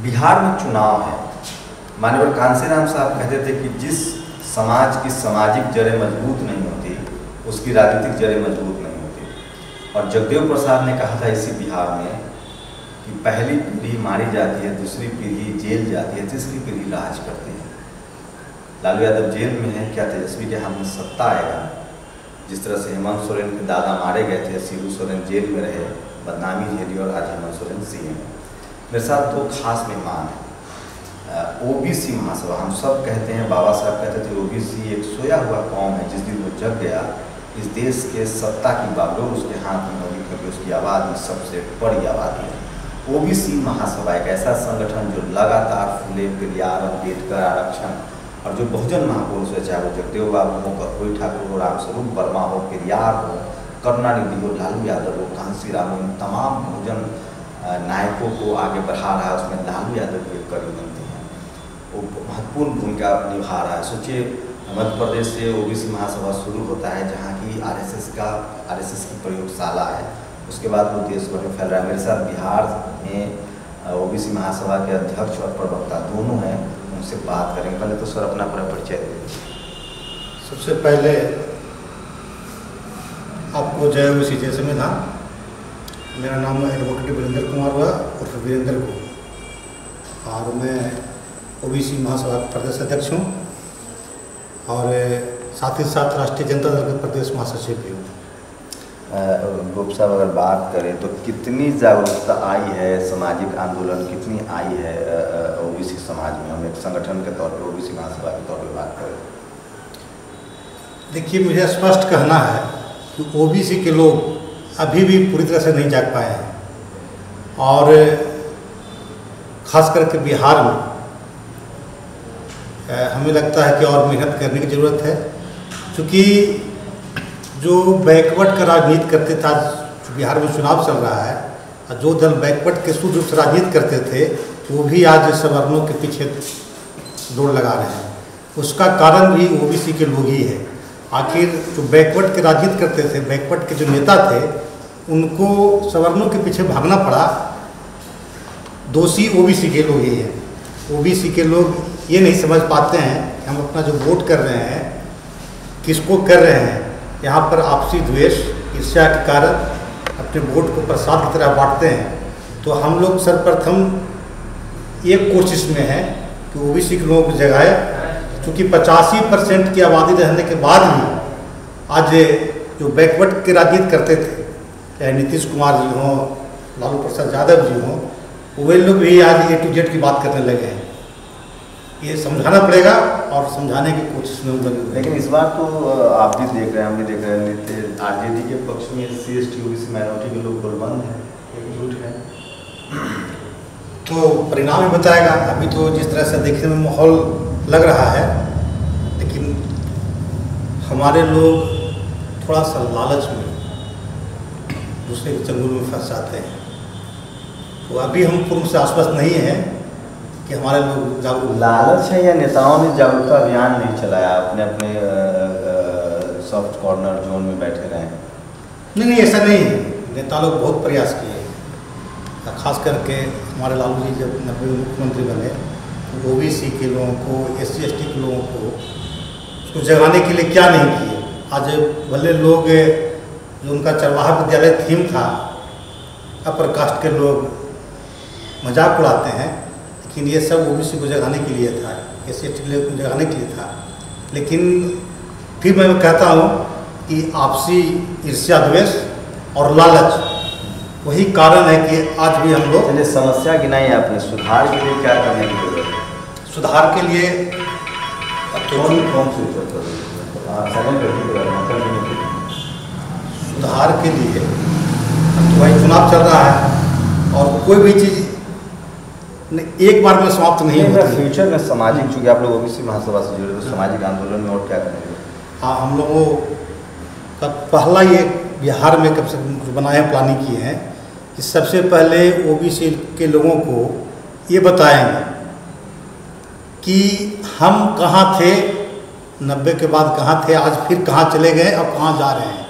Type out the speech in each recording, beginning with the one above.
बिहार में चुनाव है। माननीय कांसीराम साहब कहते थे कि जिस समाज की सामाजिक जड़ें मजबूत नहीं होती उसकी राजनीतिक जड़ें मजबूत नहीं होती। और जगदेव प्रसाद ने कहा था इसी बिहार में कि पहली पीढ़ी मारी जाती है, दूसरी पीढ़ी जेल जाती है, तीसरी पीढ़ी राज करती है। लालू यादव जेल में है, क्या तेजस्वी के हाथ में सत्ता आएगा? जिस तरह से हेमंत सोरेन के दादा मारे गए थे, शिबू सोरेन जेल में रहे, बदनामी झेली और आज हेमंत सोरेन सीएम है। मेरे साथ दो खास मेहमान हैं। ओबीसी महासभा, हम सब कहते हैं, बाबा साहब कहते थे ओबीसी एक सोया हुआ कौम है, जिस दिन वो जग गया इस देश के सत्ता की बागडोर उसके हाथ में होगी, क्योंकि उसकी आवाज़ में सबसे बड़ी आबादी है। ओबीसी महासभा एक ऐसा संगठन जो लगातार फूले, पेरियार, अम्बेडकर, आरक्षण और जो बहुजन महापुरुष है, चाहे वो जगदेव बाबू हो, कर्पूरी ठाकुर हो, रामस्वरूप वर्मा हो, पेरियार हो, करुणानिधि हो, लालू यादव हो, कांसीराम हो, इन तमाम बहुजन नायकों को आगे बढ़ा रहा है। उसमें लालू यादव की एक कड़ी बनती है, वो महत्वपूर्ण भूमिका निभा रहा है। सोचिए मध्य प्रदेश से ओबीसी महासभा शुरू होता है, जहाँ की आरएसएस की प्रयोगशाला है, उसके बाद वो देश भर में फैल रहा है। मेरे साथ बिहार में ओबीसी महासभा के अध्यक्ष और प्रवक्ता दोनों हैं, उनसे बात करेंगे। पहले तो सर अपना पूरा परिचय दें। सबसे पहले आपको जय ओबीसी जय संविधान। मेरा नाम एडवोकेट वीरेंद्र कुमार हुआ और वीरेंद्र को, और मैं ओबीसी महासभा का प्रदेश अध्यक्ष हूँ और साथ ही साथ राष्ट्रीय जनता दल के प्रदेश महासचिव भी हूँ। गुप्ता साहब, अगर बात करें तो कितनी जागरूकता आई है, सामाजिक आंदोलन कितनी आई है ओबीसी समाज में? हम एक संगठन के तौर पर ओबीसी महासभा के तौर पर बात करें। देखिए, मुझे स्पष्ट कहना है कि ओबीसी के लोग अभी भी पूरी तरह से नहीं जाग पाए हैं, और ख़ास करके बिहार में हमें लगता है कि और मेहनत करने की ज़रूरत है। क्योंकि जो बैकवर्ड का राजनीति करते थे, आज बिहार में चुनाव चल रहा है, और जो दल बैकवर्ड के शुद्ध रूप से राजनीति करते थे वो भी आज सवर्णों के पीछे दौड़ लगा रहे हैं। उसका कारण भी ओबीसी के लोग ही है। आखिर जो बैकवर्ड के राजनीति करते थे, बैकवर्ड के जो नेता थे, उनको सवर्णों के पीछे भागना पड़ा। दोषी ओबीसी के लोग ही हैं। ओबीसी के लोग ये नहीं समझ पाते हैं कि हम अपना जो वोट कर रहे हैं किसको कर रहे हैं। यहाँ पर आपसी द्वेष, ईर्ष्या के कारण अपने वोट को प्रसाद की तरह बांटते हैं। तो हम लोग सर्वप्रथम एक कोशिश में हैं कि ओबीसी के लोगों को जगाए, क्योंकि 85% की आबादी रहने के बाद भी आज जो बैकवर्ड की राजनीति करते थे, चाहे नीतीश कुमार जी हों, लालू प्रसाद यादव जी हों, वे लोग भी आज A to Z की बात करने लगे हैं। ये समझाना पड़ेगा और समझाने की कोशिश में लगे हुए। लेकिन इस बार तो आप भी देख रहे हैं, हम भी देख रहे हैं, आरजेडी के पक्ष में CST ओबीसी माइनॉरिटी के लोग गुलबंद हैं, एकजुट है। तो परिणाम ही बताएगा। अभी तो जिस तरह से देखने में माहौल लग रहा है, लेकिन हमारे लोग थोड़ा सा लालच में दूसरे के चंगुल में फंस जाते हैं। तो अभी हम पूर्ण से आश्वस्त नहीं हैं कि हमारे लोग जागरूक। लालच है या नेताओं ने जागरूकता अभियान नहीं चलाया, अपने अपने सॉफ्ट कॉर्नर जोन में बैठे रहे? नहीं, ऐसा नहीं है। नेता लोग बहुत प्रयास किए, खास करके हमारे लालू जी जब 90 में मुख्यमंत्री बने तो ओबीसी के लोगों को, SC ST के लोगों को उसको जगाने के लिए क्या नहीं किए। आज भले लोग, जो उनका चरवाहा विद्यालय थीम था, अपर कास्ट के लोग मजाक उड़ाते हैं, लेकिन ये सब ओबीसी को जगाने के लिए था, SC ST को जगाने के लिए था। लेकिन फिर मैं कहता हूँ कि आपसी ईर्ष्या, द्वेष और लालच वही कारण है कि आज भी हम लोग। चलिए, समस्या गिनाई आपने, सुधार के लिए क्या करने की जरूरत है? सुधार के लिए सुधार के लिए तो वही चुनाव चल रहा है, और कोई भी चीज़ एक बार में समाप्त नहीं होती। फ्यूचर में सामाजिक, चूँकि आप लोग ओबीसी महासभा से जुड़े, तो सामाजिक आंदोलन में और क्या करेंगे? हाँ, हम लोगों का पहला ये बिहार में कब से जो बनाए हैं, प्लानिंग की है कि सबसे पहले ओबीसी के लोगों को ये बताएंगे कि हम कहाँ थे, 90 के बाद कहाँ थे, आज फिर कहाँ चले गए और कहाँ जा रहे हैं।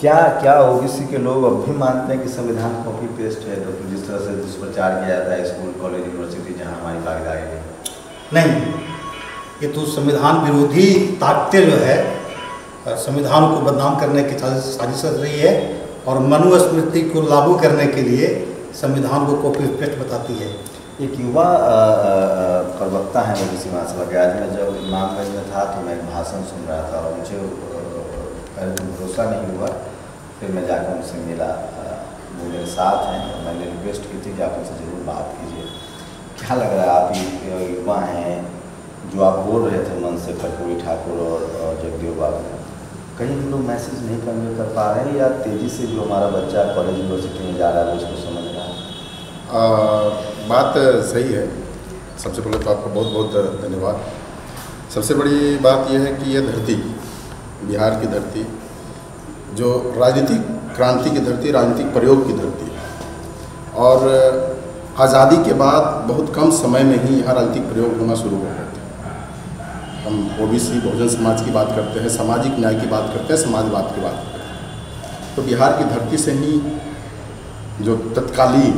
क्या क्या ओबीसी के लोग अब भी मानते हैं कि संविधान कॉपी पेस्ट है, तो जिस तरह से दुष्प्रचार किया जाता है स्कूल कॉलेज यूनिवर्सिटी जहाँ हमारी भागीदारी है? नहीं, ये तो संविधान विरोधी ताकतें जो है संविधान को बदनाम करने की साजिश कर रही है और मनुस्मृति को लागू करने के लिए संविधान को कॉपी पेस्ट बताती है। एक युवा प्रवक्ता हैं ओबीसी महासभा के। आज मैं जब इमामगंज में था तो मैं एक भाषण सुन रहा था और मुझे पहले तो भरोसा नहीं हुआ, फिर मैं जाकर उनसे मिला। वो मेरे साथ हैं और मैंने रिक्वेस्ट की थी कि आप उनसे ज़रूर बात कीजिए। क्या लग रहा है, आप युवा हैं, जो आप बोल रहे थे मन से कर्पूरी ठाकुर और जगदेव बाबू, कहीं हम लोग मैसेज नहीं कन्वे कर पा रहे हैं या तेज़ी से जो हमारा बच्चा कॉलेज यूनिवर्सिटी में जा रहा है वो उसको समझ रहा है? बात सही है। सबसे पहले तो आपका बहुत बहुत धन्यवाद। सबसे बड़ी बात यह है कि यह धरती, बिहार की धरती, जो राजनीतिक क्रांति की धरती, राजनीतिक प्रयोग की धरती है और आज़ादी के बाद बहुत कम समय में ही यहाँ राजनीतिक प्रयोग होना शुरू हो गए थे। हम ओबीसी बहुजन समाज की बात करते हैं, सामाजिक न्याय की बात करते हैं, समाजवाद की बात करते हैं। तो बिहार की धरती से ही जो तत्कालीन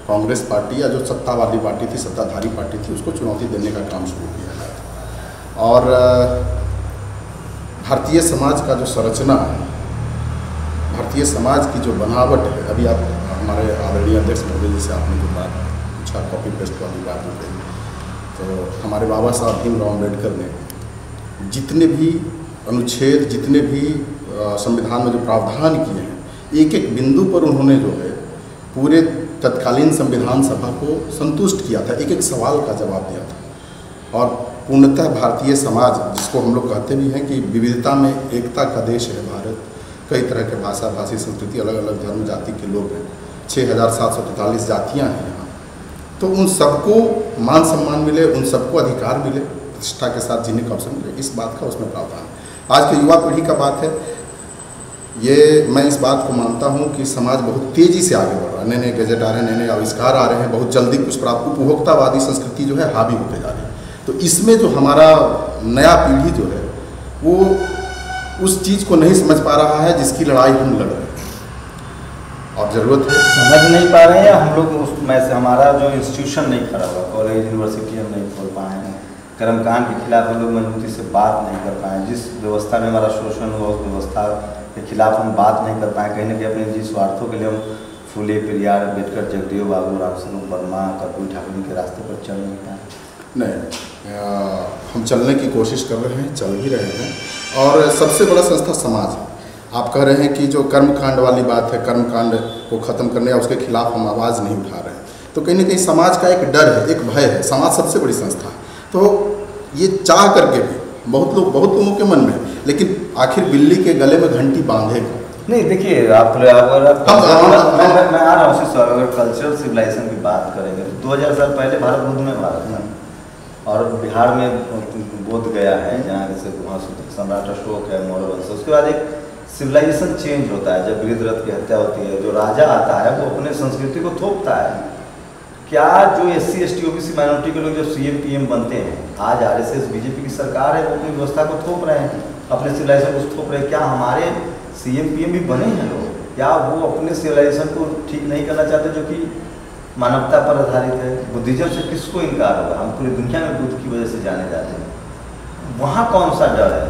कांग्रेस पार्टी या जो सत्ता वाली पार्टी थी, सत्ताधारी पार्टी थी, उसको चुनौती देने का काम शुरू किया गया और भारतीय समाज का जो संरचना है, भारतीय समाज की जो बनावट है, अभी आप हमारे आदरणीय अध्यक्ष महोदय जी से आपने जो बात पूछा कॉपी पेस्ट वाली बात हो गई, तो हमारे बाबा साहब भीमराव अम्बेडकर ने जितने भी अनुच्छेद, जितने भी संविधान में जो प्रावधान किए हैं, एक एक बिंदु पर उन्होंने जो है पूरे तत्कालीन संविधान सभा को संतुष्ट किया था, एक एक सवाल का जवाब दिया था। और पूर्णतः भारतीय समाज, जिसको हम लोग कहते भी हैं कि विविधता में एकता का देश है भारत, कई तरह के भाषा, भाषी, संस्कृति, अलग अलग धर्म जाति के लोग हैं, 6743 जातियाँ हैं यहाँ, तो उन सबको मान सम्मान मिले, उन सबको अधिकार मिले, प्रतिष्ठा के साथ जीने का अवसर मिले, इस बात का उसमें प्रावधान है। आज की युवा पीढ़ी का बात है, ये मैं इस बात को मानता हूँ कि समाज बहुत तेज़ी से आगे बढ़ रहा है, नए नए गैजेट आ रहे हैं, नए नए आविष्कार आ रहे हैं, बहुत जल्दी कुछ प्राप्त, उपभोक्तावादी संस्कृति जो है हावी होते जा रही है। तो इसमें जो हमारा नया पीढ़ी जो है वो उस चीज़ को नहीं समझ पा रहा है जिसकी लड़ाई हम लड़ रहे हैं और ज़रूरत है। समझ नहीं पा रहे हैं या हम लोग उसमें से हमारा जो इंस्टीट्यूशन नहीं खड़ा हुआ, कॉलेज यूनिवर्सिटी हम नहीं खोल पाए हैं, कर्मकांड के खिलाफ हम लोग मजबूती से बात नहीं कर पाए, जिस व्यवस्था में हमारा शोषण हुआ उस व्यवस्था के खिलाफ हम बात नहीं कर पाए, कहीं ना कहीं अपने जिस स्वार्थों के लिए हम फूले, पेरियार, अम्बेडकर, जगदेव बाबू, रामस्वरूप वर्मा, कर्पूरी ठाकुर के रास्ते पर चल नहीं पाए? नहीं, हम चलने की कोशिश कर रहे हैं, चल भी रहे हैं और सबसे बड़ा संस्था समाज है। आप कह रहे हैं कि जो कर्मकांड वाली बात है, कर्मकांड को ख़त्म करने या उसके खिलाफ हम आवाज़ नहीं उठा रहे हैं, तो कहीं ना कहीं समाज का एक डर है, एक भय है। समाज सबसे बड़ी संस्था है, तो ये चाह करके भी बहुत लोगों के मन में, लेकिन आखिर बिल्ली के गले में घंटी बांधेगा नहीं। देखिए आप मैं आ रहा हूँ उसी अगर कल्चरल सिविलाइजेशन की बात करेंगे तो 2000 साल पहले भारत बुद्ध में भारत में और बिहार में बोध गया है, जहाँ जैसे वहाँ सम्राट अशोक है, मौर्य वंश, उसके बाद एक सिविलाइजेशन चेंज होता है। जब वृद्धरथ की हत्या होती है, जो राजा आता है वो अपने संस्कृति को थोपता है। क्या जो SC ST OBC माइनॉरिटी के लोग जब CM PM बनते हैं, आज RSS BJP की सरकार है, वो अपनी व्यवस्था को थोप रहे हैं, अपने सिविलाइजेशन को थोप रहे हैं। क्या हमारे CM PM भी बने हैं लोग, क्या वो अपने सिविलाइजेशन को ठीक नहीं करना चाहते जो कि मानवता पर आधारित है? बुद्धिज्म से किसको इनकार होगा? हम पूरी दुनिया में बुद्ध की वजह से जाने जाते हैं। वहाँ कौन सा डर है?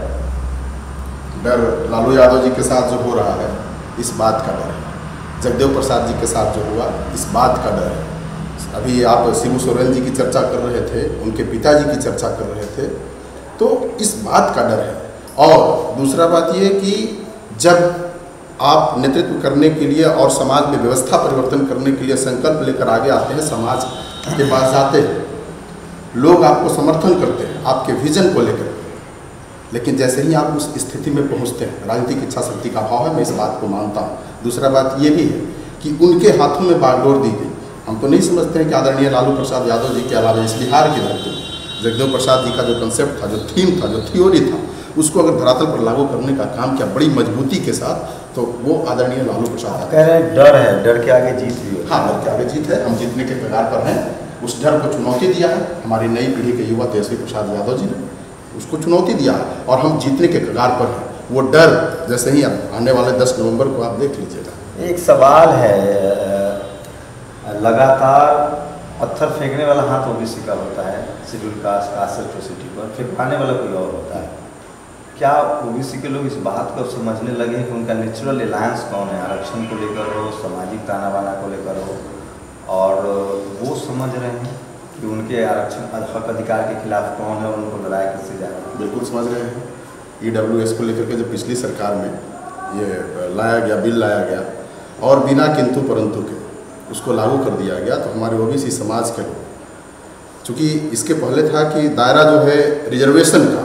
डर लालू यादव जी के साथ जो हो रहा है इस बात का डर है, जगदेव प्रसाद जी के साथ जो हुआ इस बात का डर है। अभी आप शिबू सोरेन जी की चर्चा कर रहे थे, उनके पिताजी की चर्चा कर रहे थे, तो इस बात का डर है। और दूसरा बात ये कि जब आप नेतृत्व करने के लिए और समाज में व्यवस्था परिवर्तन करने के लिए संकल्प लेकर आगे आते हैं, समाज के पास जाते हैं, लोग आपको समर्थन करते हैं आपके विजन को लेकर, लेकिन जैसे ही आप उस स्थिति में पहुंचते हैं, राजनीतिक इच्छा शक्ति का अभाव है, मैं इस बात को मानता हूँ। दूसरा बात ये भी है कि उनके हाथों में बागडोर दी गई। हम तो नहीं समझते हैं कि आदरणीय लालू प्रसाद यादव जी के अलावा इस बिहार की धरती में जगदेव प्रसाद जी का जो कंसेप्ट था, जो थीम था, जो थ्योरी था, उसको अगर धरातल पर लागू करने का काम किया बड़ी मजबूती के साथ, तो वो आदरणीय लालू प्रसाद कह रहे हैं डर है, डर के आगे जीत भी है। हाँ, डर के आगे जीत है, हम जीतने के कगार पर हैं। उस डर को चुनौती दिया है हमारी नई पीढ़ी के युवा तेजस्वी प्रसाद यादव जी ने, उसको चुनौती दिया है और हम जीतने के कगार पर हैं। वो डर जैसे ही आने वाले 10 नवंबर को आप देख लीजिएगा। एक सवाल है, लगातार पत्थर फेंकने वाला हाथ ओबीसी का होता है, शेड्यूल कास्ट कास्ट एट्रोसिटी पर, फेंकने वाला कोई और होता है। क्या ओबीसी के लोग इस बात को समझने लगे कि उनका नेचुरल अलायंस कौन है, आरक्षण को लेकर हो, सामाजिक ताना बाना को लेकर हो, और वो समझ रहे हैं कि उनके आरक्षण हक अधिकार के खिलाफ कौन है और उनको लड़ाई कैसे जा रहा है? बिल्कुल समझ रहे हैं। EWS को लेकर के जब पिछली सरकार में ये लाया गया, बिल लाया गया और बिना किंतु परंतु के उसको लागू कर दिया गया, तो हमारे ओबीसी समाज के लोग, चूँकि इसके पहले था कि दायरा जो है रिजर्वेशन का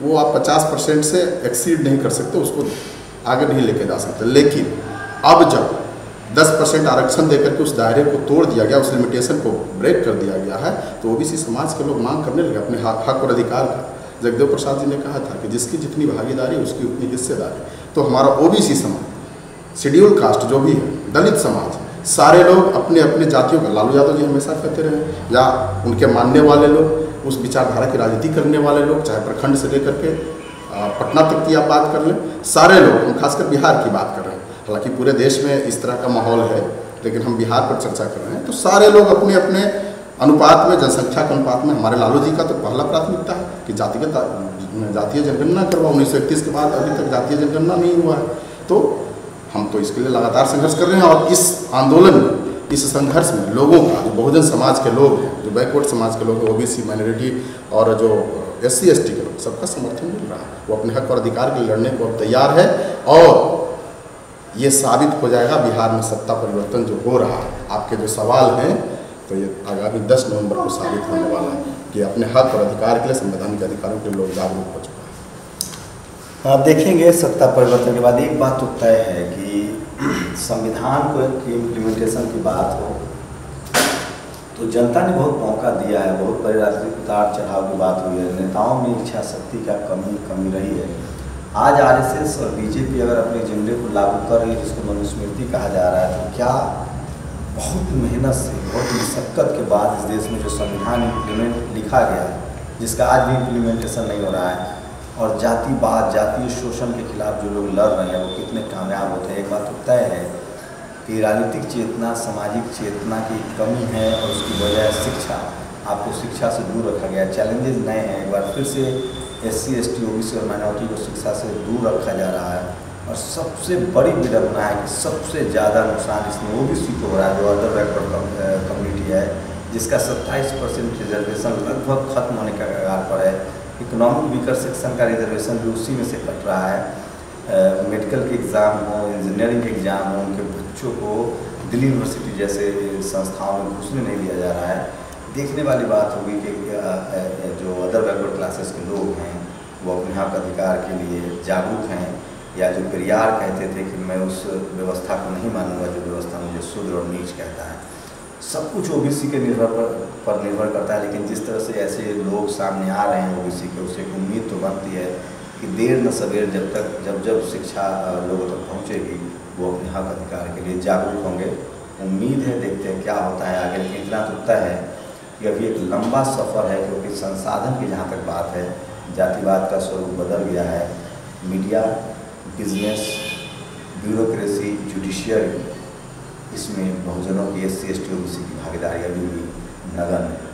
वो आप 50% से एक्सीड नहीं कर सकते, उसको आगे नहीं लेके जा सकते। लेकिन अब जब 10% आरक्षण देकर के उस दायरे को तोड़ दिया गया, उस लिमिटेशन को ब्रेक कर दिया गया है, तो ओबीसी समाज के लोग मांग करने लगे अपने हक और अधिकार का। जगदेव प्रसाद जी ने कहा था कि जिसकी जितनी भागीदारी उसकी उतनी हिस्सेदारी। तो हमारा ओबीसी समाज, शेड्यूल कास्ट जो भी है, दलित समाज, सारे लोग अपने अपने जातियों का, लालू यादव जी हमेशा कहते रहे, या उनके मानने वाले लोग, उस विचारधारा की राजनीति करने वाले लोग, चाहे प्रखंड से लेकर के पटना तक की आप बात कर लें, सारे लोग, हम खासकर बिहार की बात कर रहे हैं, हालांकि पूरे देश में इस तरह का माहौल है, लेकिन हम बिहार पर चर्चा कर रहे हैं, तो सारे लोग अपने अपने अनुपात में, जनसंख्या के अनुपात में, हमारे लालू जी का तो पहला प्राथमिकता है कि जातीय जनगणना करवा। 1931 के बाद अभी तक जातीय जनगणना नहीं हुआ है, तो हम तो इसके लिए लगातार संघर्ष कर रहे हैं। और इस आंदोलन में, इस संघर्ष में लोगों का, जो बहुजन समाज के लोग हैं, जो बैकवर्ड समाज के लोग हैं, ओबीसी माइनॉरिटी और जो SC ST के लोग, सबका समर्थन मिल रहा है। वो अपने हक और अधिकार के लिए लड़ने को अब तैयार है, और ये साबित हो जाएगा बिहार में सत्ता परिवर्तन जो हो रहा है। आपके जो सवाल हैं, तो ये आगामी 10 नवंबर को साबित होने वाला है कि अपने हक और अधिकार के लिए, संवैधानिक अधिकारों के लिए लोग जागरूक हो चुके हैं। आप देखेंगे सत्ता परिवर्तन के बाद एक बात तो तय है कि संविधान को की इम्प्लीमेंटेशन की बात हो, तो जनता ने बहुत मौका दिया है, बहुत बड़े राजनीतिक उतार चढ़ाव की बात हुई है, नेताओं में इच्छा शक्ति का कमी रही है। आज RSS और BJP अगर अपने एजेंडे को लागू कर रही है, जिसको मनुस्मृति कहा जा रहा है, तो क्या बहुत मेहनत से, बहुत मशक्क़त के बाद इस देश में जो संविधान लिखा गया है, जिसका आज भी इम्प्लीमेंटेशन नहीं हो रहा है, और जातिवाद, जातीय शोषण के खिलाफ जो लोग लड़ रहे हैं, वो कितने कामयाब होते हैं। एक बात तो तय है कि राजनीतिक चेतना, सामाजिक चेतना की कमी है, और उसकी वजह शिक्षा, आपको शिक्षा से दूर रखा गया। चैलेंजेस नए हैं, एक बार फिर से SC ST OBC और माइनॉरिटी को शिक्षा से दूर रखा जा रहा है, और सबसे बड़ी विडम्बना है कि सबसे ज़्यादा नुकसान इसमें OBC को हो रहा है, जो अदर बैकवर्ड कम्युनिटी है, जिसका 27% रिजर्वेशन लगभग खत्म होने के कगार पर है। इकोनॉमिक वीकर सेक्शन का रिजर्वेशन भी उसी में से कट रहा है। मेडिकल के एग्ज़ाम हो, इंजीनियरिंग के एग्ज़ाम हो, उनके बच्चों को दिल्ली यूनिवर्सिटी जैसे संस्थाओं में घुसने नहीं दिया जा रहा है। देखने वाली बात होगी कि जो अदर बैकवर्ड क्लासेस के लोग हैं, वो अपने हक अधिकार के लिए जागरूक हैं, या जो पेरियार कहते थे कि मैं उस व्यवस्था को नहीं मानूंगा जो व्यवस्था मुझे शूद्र और नीच कहता है। सब कुछ OBC के पर निर्भर करता है, लेकिन जिस तरह से ऐसे लोग सामने आ रहे हैं OBC के, उससे एक उम्मीद तो बनती है कि देर न सवेर जब शिक्षा लोगों तक पहुँचेगी, वो अपने हक अधिकार के लिए जागरूक होंगे। उम्मीद है, देखते हैं क्या होता है आगे। लेकिन इतना तो तय है कि अभी एक लंबा सफ़र है, क्योंकि संसाधन की जहाँ तक बात है, जातिवाद का स्वरूप बदल गया है। मीडिया, बिजनेस, ब्यूरोक्रेसी, जुडिशियरी, इसमें बहुजनों की SC ST OBC की भागीदारी अभी भी नगण्य है।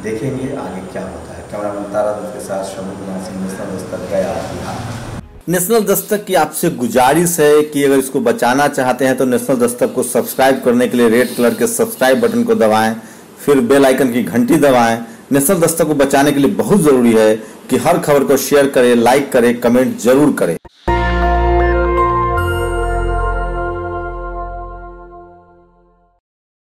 देखेंगे आगे क्या होता है। कैमरामैन तारा दत्त के साथ शम्भू कुमार सिंह, नेशनल दस्तक, गया बिहार। नेशनल दस्तक की आपसे गुजारिश है कि अगर इसको बचाना चाहते हैं तो नेशनल दस्तक को सब्सक्राइब करने के लिए रेड कलर के सब्सक्राइब बटन को दबाएं, फिर बेल आइकन की घंटी दबाएं। नेशनल दस्तक को बचाने के लिए बहुत ज़रूरी है कि हर खबर को शेयर करें, लाइक करें, कमेंट जरूर करें।